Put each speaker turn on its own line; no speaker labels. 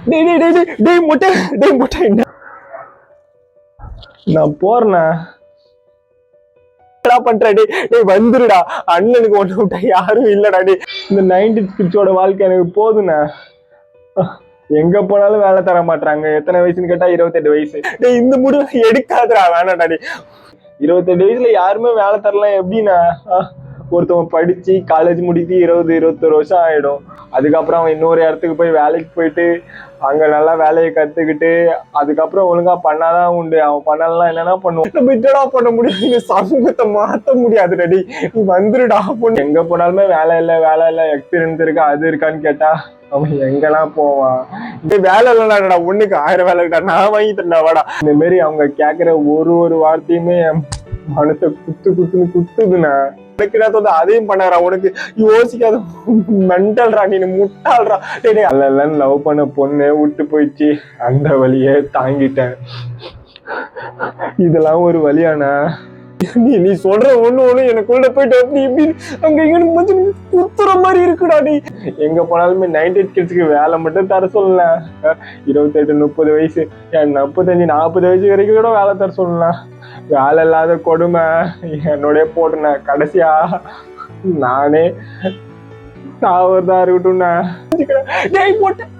டேய் டேய் டேய் டேய் டேய் முட்டை டேய் முட்டை என்ன நான் போறேண்ணா பண்ற டே டேய் வந்துருடா அண்ணனுக்கு ஒண்ணு விட்டா யாரும் இல்லடா டே இந்த 90s கிட்ஸோட வாழ்க்கை எனக்கு போதுண்ணா எங்க போனாலும் வேலை தர மாட்டாங்க எத்தனை வயசுன்னு கேட்டா 28 வயசு டேய் இந்த முடிவு எடுக்காதடா வேணாடா டே 28 வயசுல யாருமே வேலை தரலாம் எப்படின்னா ஒருத்தவன் படிச்சு காலேஜ் முடித்து 20-21 வருஷம் ஆயிடும் அதுக்கப்புறம் அவன் இன்னொரு இடத்துக்கு போய் வேலைக்கு போயிட்டு அங்க நல்லா வேலையை கத்துக்கிட்டு அதுக்கப்புறம் ஒழுங்கா பண்ணாதான் உண்டு அவன் பண்ணலாம் என்னன்னா பண்ணுவான் விட்டடா பண்ண முடியும் சமூகத்தை மாத்த முடியாது ரெடி நீ வந்துருடா பொண்ணு எங்க போனாலுமே வேலை இல்லை எக்ஸ்பீரியன்ஸ் இருக்கா அது இருக்கான்னு கேட்டா அவன் எங்கெல்லாம் போவான் இந்த வேலை இல்லைடா ஒண்ணுக்கு 1000 வேலை இருக்கா நான் வாங்கி தரேன் வாடா இந்த மாதிரி அவங்க கேட்கிற ஒரு வார்த்தையுமே மனசை குத்துதுண்ணா அதையும் பண்ணாரா உனக்கு யோசிக்காத மென்டல்ரா நீ முட்டாள்ரா அல்லன்னு லவ் பண்ண பொண்ணு விட்டு போயிடுச்சு அந்த வழியே தாங்கிட்டேன் இதெல்லாம் ஒரு வழியானா நீ சொல்ற ஒண்ணு எனக்குள்ள போயிட்டு அப்படி இப்படி அங்க இங்க குத்துற மாதிரி இருக்குடா நீ எங்க போனாலுமே 90s கிட்ஸ்க்கு வேலை மட்டும் தர சொல்லலாம் 28-30 வயசு 35-40 வயசு வரைக்கும் கூட வேலை தர சொல்லலாம் வேலை இல்லாத கொடுமை என்னோடய போட்டுன கடைசியா நானே சாவதா இருக்கட்டும்னா போட்டேன்